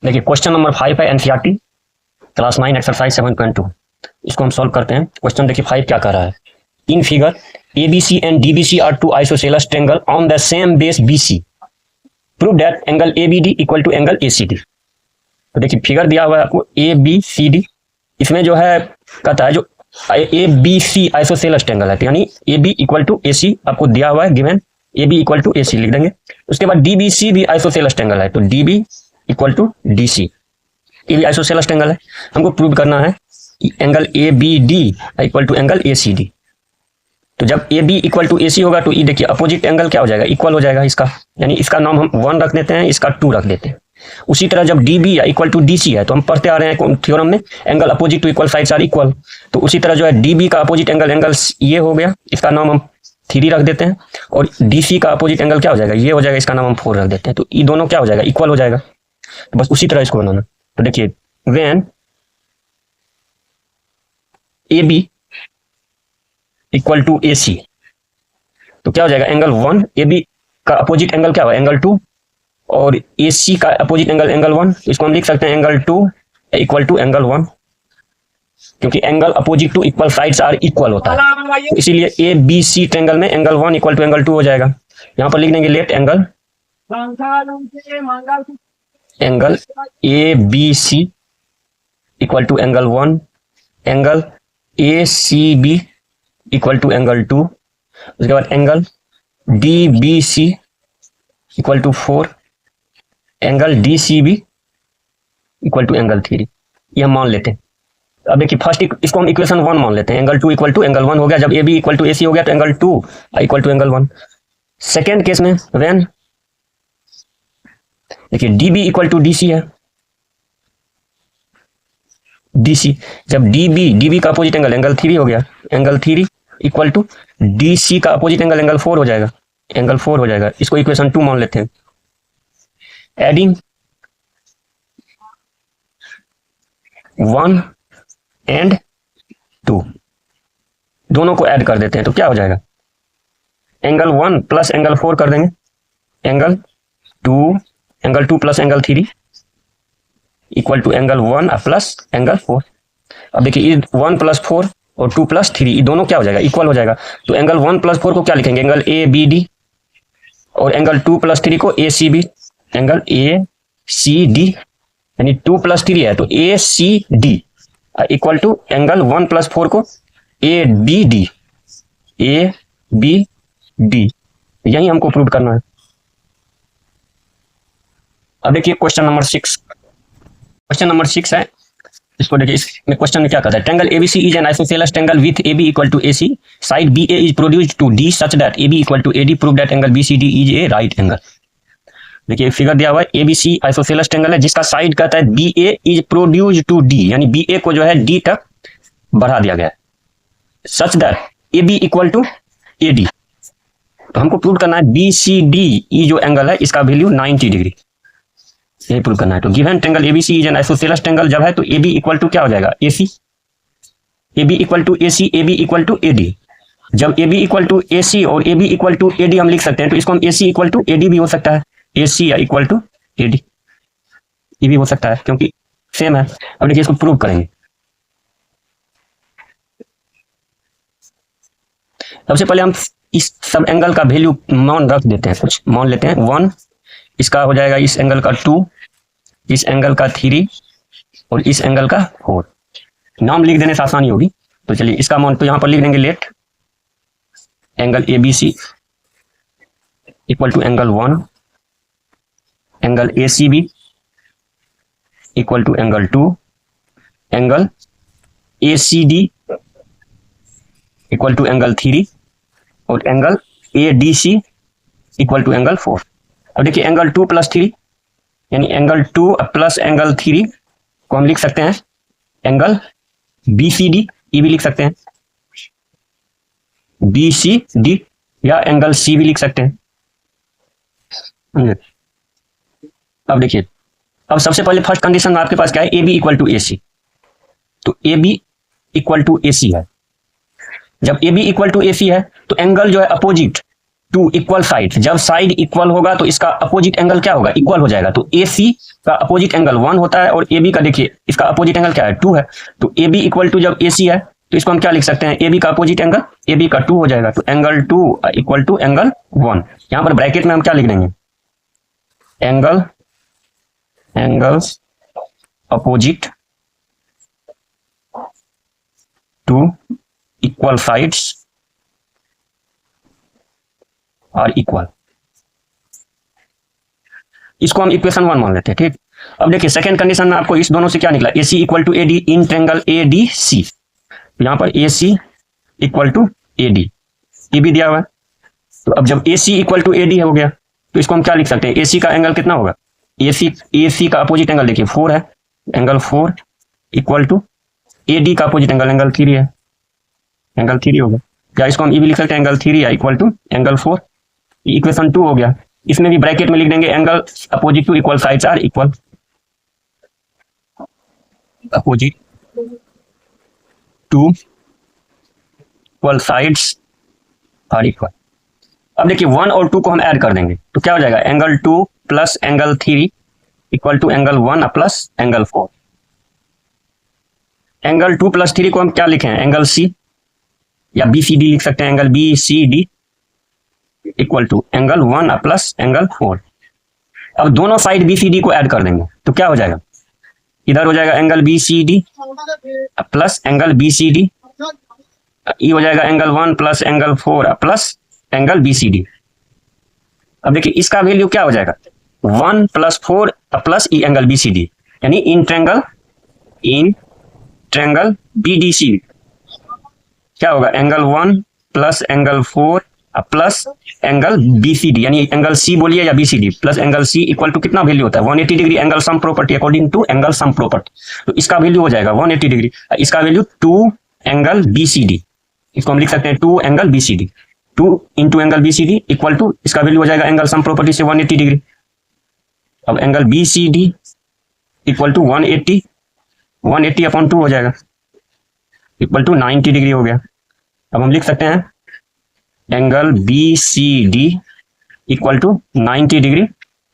देखिए question number 5 है NCERT class 9 exercise 7.2। इसको हम सॉल्व करते हैं। क्वेश्चन देखिए 5 क्या कर रहा है। In figure ABC and DBC are two isosceles triangle on the same base BC। Prove that angle ABD equal to angle ACD। तो देखिए फिगर दिया हुआ है आपको ABCD। इसमें जो है कहता है जो ABC आइसोसेलेस ट्रायंगल है, यानी AB इक्वल टू AC आपको दिया हुआ है, given AB equal to AC लिख देंगे। उसके बाद DBC भी आइसोसेलेस ट्रायंगल है, तो DB इक्वल टू DC, ये भी आइसोसेलेस ट्रायंगल है। हमको प्रूव करना है angle ABD equal to angle ACD। तो जब AB इक्वल टू AC होगा तो ये देखिए अपोजिट एंगल क्या हो जाएगा, इक्वल हो जाएगा इसका, यानी इसका नाम हम 1 रख देते हैं, इसका 2 रख देते हैं। उसी तरह जब DB इक्वल टू DC है तो हम पढ़ते आ रहे हैं थ्योरम में angle opposite to equal sides are equal. तो उसी तरह जो है DB का अपोजिट एंगल ये हो गया, इसका नाम हम 3 रख देते हैं, और DC का अपोजिट एंगल क्या हो जाएगा, ये हो जाएगा, इसका नाम हम 4 रख देते हैं। तो ये दोनों क्या हो जाएगा, इक्वल हो जाएगा। तो बस उसी तरह इसको बनाना। तो देखिए when AB equal to AC तो क्या हो जाएगा, एंगल 1, AB का अपोजिट एंगल क्या होगा, एंगल 2, और AC का अपोजिट एंगल एंगल 1। तो इसको हम लिख सकते हैं एंगल 2 इक्वल टू एंगल 1, क्योंकि angle opposite to equal sides are equal होता है, तो इसीलिए ABC ट्रायंगल में एंगल 1 इक्वल टू एंगल 2 हो जाएगा। यहां पर लिख देंगे let angle ABC equal to angle 1, angle ACB equal to angle 2, उसके बाद angle DBC equal to 4, angle DCB equal to angle 3। ये हम मान लेते हैं। अब देखिए फर्स्ट इसको हम इक्वेशन 1 मान लेते हैं, एंगल 2 इक्वल टू एंगल 1 हो गया। जब AB इक्वल टू AC हो गया तो angle 2 equal to angle 1। Second case में व्हेन देखिए DB इक्वल टू DC है, DC जब DB का अपोजिट एंगल एंगल 3 हो गया, एंगल 3 इक्वल टू DC का अपोजिट एंगल एंगल 4 हो जाएगा, एंगल 4 हो जाएगा। इसको इक्वेशन 2 मान लेते हैं। एडिंग 1 एंड 2 दोनों को ऐड कर देते हैं तो क्या हो जाएगा, एंगल 1 प्लस एंगल 4 कर देंगे, angle 2 plus angle 3 equal to angle 1 plus angle 4। अब देखिए 1 प्लस 4 और 2 प्लस 3 ये दोनों क्या हो जाएगा, इक्वल हो जाएगा। तो एंगल 1 प्लस 4 को क्या लिखेंगे, एंगल ABD, और एंगल 2 प्लस 3 को ACB, एंगल ACD, यानी 2 प्लस 3 है तो ACD equal to angle 1 plus 4 को ABD, यही हमको प्रूव करना है। अब देखिए क्वेश्चन नंबर 6 है। इसको देखिए, इसमें क्वेश्चन में क्या कहता है, triangle ABC is an isosceles triangle with AB equal to AC, side BA is produced to D such that AB equal to AD, prove that angle BCD is a right angle. देखिए figure दिया हुआ है, ABC isosceles triangle है जिसका side कहता है BA is produced to D, यानी BA को जो है D तक बढ़ा दिया गया है, such that AB equal to AD। तो हमको प्रूव करना है BCD ये जो एंगल है इसका वैल्यू 90 डिग्री, यही प्रूव करना है। तो given triangle ABC is an isosceles triangle जब है तो AB इक्वल टू क्या हो जाएगा, AC, AB equal to AC, AB equal to AD। जब AB इक्वल टू AC और AB इक्वल टू AD हम लिख सकते हैं, तो इसको हम AC इक्वल टू AD भी हो सकता है, AC इक्वल टू AD ये भी हो सकता है क्योंकि सेम है। अब देखिए इसको प्रूव करेंगे। सबसे पहले हम इस सब एंगल का वैल्यू मान रख देते हैं, कुछ मान लेते हैं। 1 इसका हो जाएगा, इस एंगल का 2, इस एंगल का 3 और इस एंगल का 4। नाम लिख देने से आसानी होगी, तो चलिए इसका मान तो यहां पर लिख देंगे let angle ABC equal to angle 1, angle ACB equal to angle 2, angle ACD equal to angle 3 और angle ADC equal to angle 4। अब देखिए एंगल 2 प्लस 3 यानी एंगल 2 प्लस एंगल 3 को हम लिख सकते हैं एंगल BCD, ये भी लिख सकते हैं BCD, या एंगल C भी लिख सकते हैं। अब देखिए, अब सबसे पहले फर्स्ट कंडीशन में आपके पास क्या है, AB इक्वल टू AC। तो AB इक्वल टू AC है। जब AB इक्वल टू AC है तो एंगल जो है अपोजिट टू इक्वल साइड, जब साइड इक्वल होगा तो इसका अपोजिट एंगल क्या होगा, इक्वल हो जाएगा। तो ए सी का अपोजिट एंगल 1 होता है और ए बी का देखिए इसका अपोजिट एंगल क्या है, 2 है। तो ए बी इक्वल टू जब ए सी है तो इसको हम क्या लिख सकते हैं, ए बी का अपोजिट एंगल ए बी का 2 हो जाएगा। तो एंगल 2 इक्वल टू एंगल 1। यहां पर ब्रैकेट में हम क्या लिख देंगे, angles opposite to equal sides are equal. इसको हम इक्वेशन 1 मान लेते हैं, ठीक। अब देखिए सेकंड कंडीशन में आपको इस दोनों से क्या निकला, A C equal to A D in triangle A D C. यहां पर A C equal to A D, ये भी दिया हुआ है। तो अब जब A C equal to A D हो गया तो इसको हम क्या लिख सकते हैं, ए सी का एंगल कितना होगा, ए सी का अपोजिट एंगल देखिए 4 है, angle 4 equal to A D का अपोजिट एंगल 3 है, एंगल 3 होगा। या इसको हम ये भी लिख सकते हैं एंगल 3 है इक्वल टू एंगल 4। इक्वेशन 2 हो गया। इसमें भी ब्रैकेट में लिख देंगे angle opposite to equal sides are equal, opposite to equal sides are equal. अब देखिए 1 और 2 को हम ऐड कर देंगे तो क्या हो जाएगा, angle 2 plus angle 3 equal to angle 1 plus angle 4। Angle 2 plus 3 को हम क्या लिखें, एंगल सी या बी सी डी लिख सकते हैं, angle B C D equal to angle 1 plus angle 4। अब दोनों साइड बी सी डी को ऐड कर देंगे तो क्या हो जाएगा, इधर हो जाएगा angle B C D plus angle B C D, ये हो जाएगा angle 1 plus angle 4 plus angle B C D. अब देखिए इसका वैल्यू क्या हो जाएगा, 1 plus 4 plus E angle B C D, यानी in triangle B D C क्या होगा, angle 1 plus angle 4 plus angle B C D, यानी एंगल सी बोलिए या B C D plus angle C equal to कितना वैल्यू होता है, 180 degree angle sum property according to angle sum property. तो इसका वैल्यू हो जाएगा 180 डिग्री, इसका value 2 angle B C D, इसको हम लिख सकते हैं 2 angle B C D, 2 into angle B C D equal to इसका वैल्यू हो जाएगा एंगल सम प्रॉपर्टी से 180 डिग्री। अब angle B C D equal to 180 upon 2 हो जाएगा इक्वल टू 90 डिग्री हो गया। अब हम लिख सकते हैं angle B C D equal to 90 degree,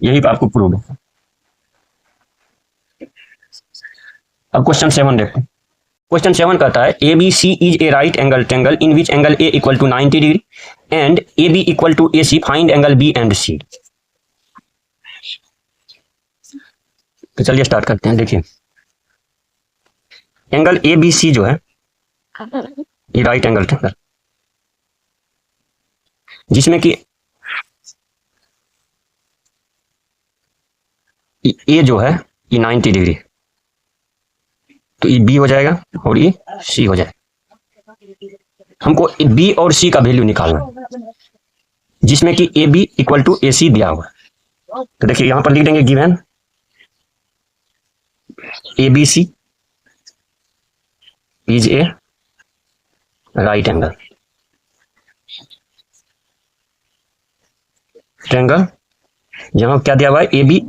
यही आपको प्रूव है। अब क्वेश्चन 7 देखते हैं। क्वेश्चन 7 कहता है A B C is a right angle triangle in which angle A equal to 90 degree and A B equal to A C, find angle B and C. तो चलिए स्टार्ट करते हैं। देखिए एंगल ए बी सी जो है ये right angle triangle, जिसमें कि ए जो है ये 90 डिग्री, तो ये बी हो जाएगा और ये सी हो जाएगा। हमको बी और सी का वैल्यू निकालना, जिसमें कि A B equal to A C दिया हुआ। तो देखिए यहां पर लिख देंगे given A B C is a right angle triangle, यहां क्या दिया हुआ है, A B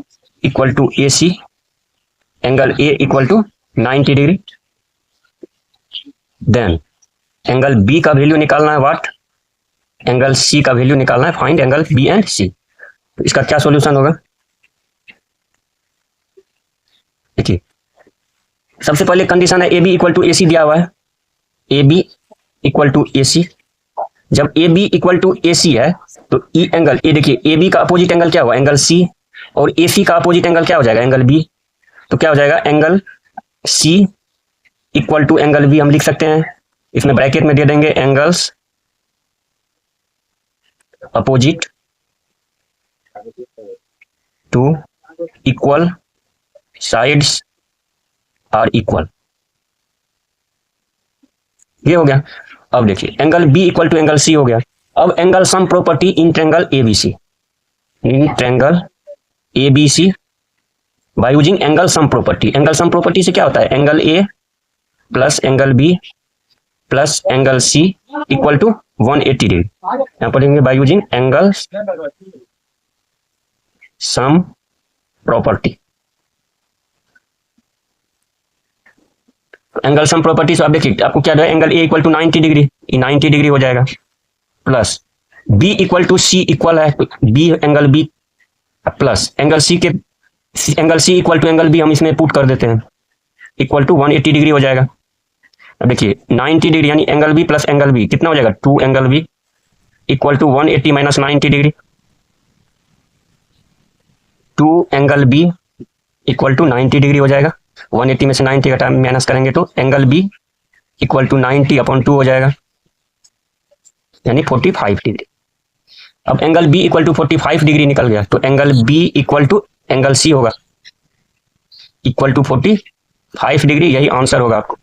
equal to A C, angle A equal to 90 degree. Then angle B का वैल्यू निकालना है, व्हाट, एंगल सी का वैल्यू निकालना है, find angle B and C. तो इसका क्या सॉल्यूशन होगा, देखिए सबसे पहले कंडीशन है A B equal to A C दिया हुआ है, A B equal to A सी। जब ए बी इक्वल टू ए सी है तो ई एंगल ए, देखिए ए बी का अपोजिट एंगल क्या हुआ, एंगल सी, और ए सी का अपोजिट एंगल क्या हो जाएगा, एंगल बी। तो क्या हो जाएगा, angle C equal to angle B हम लिख सकते हैं, इसमें ब्रैकेट में दे देंगे angles opposite to equal sides are equal, ये हो गया। अब देखिए angle B equal to angle C हो गया। अब angle sum property in triangle A B C, in triangle A B C by using angle sum property. Angle sum property से क्या होता है, angle A plus angle B plus angle C equal to 180 degree. यहां पर लिखेंगे by using angle sum property. Angle sum property से आप देखिए आपको क्या है, angle A equal to 90 degree, 90 degree हो जाएगा, plus B equal to C equal है, B angle B plus angle C के, angle C equal to angle B हम इसमें पुट कर देते हैं, इक्वल टू 180 डिग्री हो जाएगा। अब देखिए 90 डिग्री यानी angle B plus angle B कितना हो जाएगा, 2 angle B equal to 180 minus 90 degree, 2 angle B equal to 90 degree हो जाएगा। 180 में से 90 का टाइम माइनस करेंगे तो एंगल बी इक्वल टू 90/2 हो जाएगा, यानी 45 डिग्री। अब angle B equal to 45 degree निकल गया, तो angle B equal to angle C होगा, इक्वल टू 45 डिग्री, यही आंसर होगा आपको।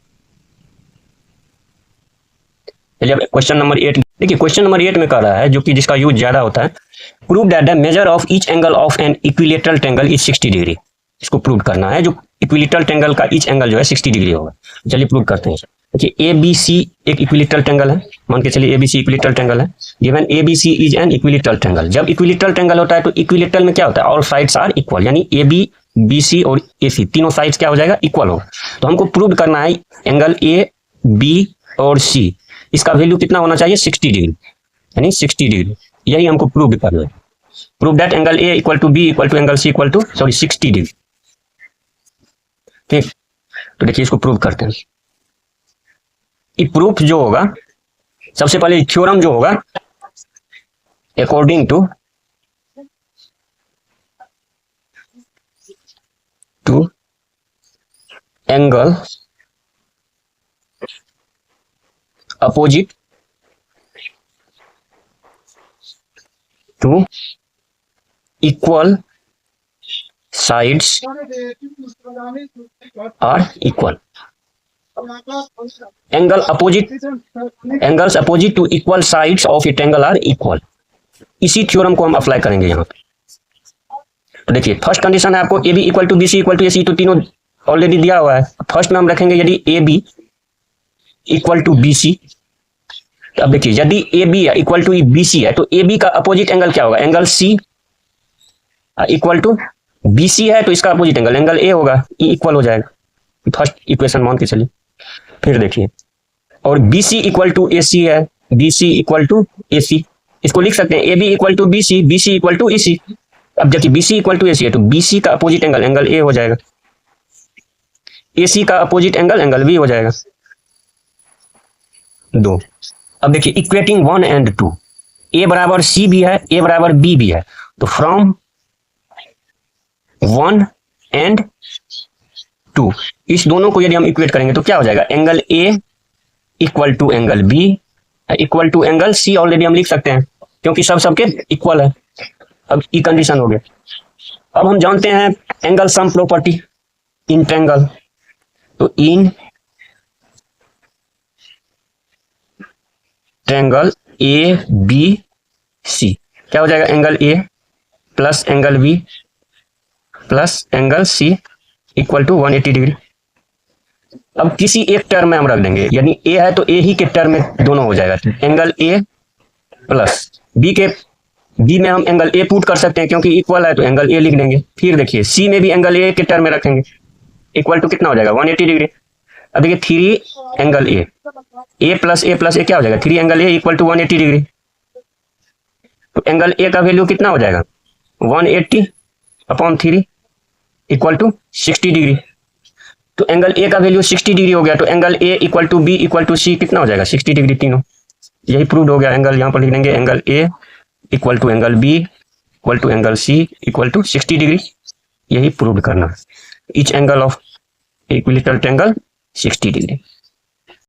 चलिए अब क्वेश्चन नंबर 8 देखिए। क्वेश्चन नंबर 8 में कह रहा है, जो कि जिसका यूज ज्यादा होता है, prove that the measure of each angle of an equilateral triangle is 60 degree. इसको प्रूव करना है, जो इक्विलेटरल ट्रायंगल का ईच एंगल जो है 60 डिग्री होगा। चलिए प्रूव करते हैं। देखिए ABC एक इक्विलेटरल ट्रायंगल है, मान के चलिए ABC इक्विलेटरल ट्रायंगल है। Given ABC is an equilateral triangle. जब इक्विलेटरल ट्रायंगल होता है तो इक्विलेटरल में क्या होता है, ऑल साइड्स आर इक्वल, यानी AB BC और AC तीनों साइड्स क्या हो जाएगा, इक्वल होगा। तो हमको प्रूव करना है एंगल AB और C, इसका वैल्यू कितना होना चाहिए, 60 डिग्री, यानी 60 डिग्री, यही हमको प्रूव करना है। Prove that angle A equal to B equal to angle C equal to 60 degree. ठीक, तो देखिए इसको प्रूव करते हैं। ये प्रूफ जो होगा, सबसे पहले थ्योरम जो होगा, according to angle opposite to equal sides are equal. Angles opposite to equal sides of a triangle are equal. इसी थ्योरम को हम अप्लाई करेंगे यहाँ पे। तो देखिए फर्स्ट कंडीशन है आपको AB equal to BC equal to AC, तो तीनों ऑलरेडी दिया हुआ है। फर्स्ट में हम रखेंगे यदि AB इक्वल टू BC, तो अब देखिए यदि AB इक्वल टू BC है तो AB का अपोजिट एंगल क्या होगा, angle C equal to BC है तो इसका अपोजिट एंगल A होगा, E इक्वल हो जाएगा। फर्स्ट इक्वेशन मान के चलिए। फिर देखिए और BC इक्वल टू AC है, BC इक्वल टू AC, इसको लिख सकते हैं AB equal to BC, BC equal to AC। अब देखिए BC इक्वल टू AC है तो BC का अपोजिट एंगल A हो जाएगा, AC का अपोजिट एंगल B हो जाएगा, 2। अब देखिए इक्वेटिंग 1 एंड 2, A बराबर C भी है, A बराबर B भी है, तो फ्रॉम 1 एंड 2 इस दोनों को यदि हम इक्वेट करेंगे तो क्या हो जाएगा, angle A equal to angle B equal to angle C already हम लिख सकते हैं क्योंकि सबके इक्वल है। अब ई कंडीशन हो गया। अब हम जानते हैं angle sum property in triangle, तो इन ट्रायंगल ABC क्या हो जाएगा, angle A plus angle B plus angle C equal to 180 degree. अब किसी एक टर्म में हम रख देंगे, यानी A है तो A ही के टर्म में दोनों हो जाएगा, एंगल A प्लस B में हम एंगल A पुट कर सकते हैं क्योंकि इक्वल है तो एंगल A लिख देंगे। फिर देखिए C में भी एंगल A के टर्म में रखेंगे, इक्वल टू कितना हो जाएगा, 180 डिग्री। अब देखिए 3 एंगल A प्लस A क्या हो जाएगा, 3 angle A equal to 180 degree. तो एंगल A का वैल्यू कितना हो जाएगा, 180/3 इक्वल टू 60 डिग्री। तो एंगल A का वैल्यू 60 डिग्री हो गया, तो angle A equal to B equal to C कितना हो जाएगा, 60 डिग्री तीनों। यही प्रूव हो गया। एंगल यहाँ पर लिख देंगे, angle A equal to angle B equal to angle C equal to 60 degree, यही प्रूव करना है। Each angle of equilateral triangle 60 degree.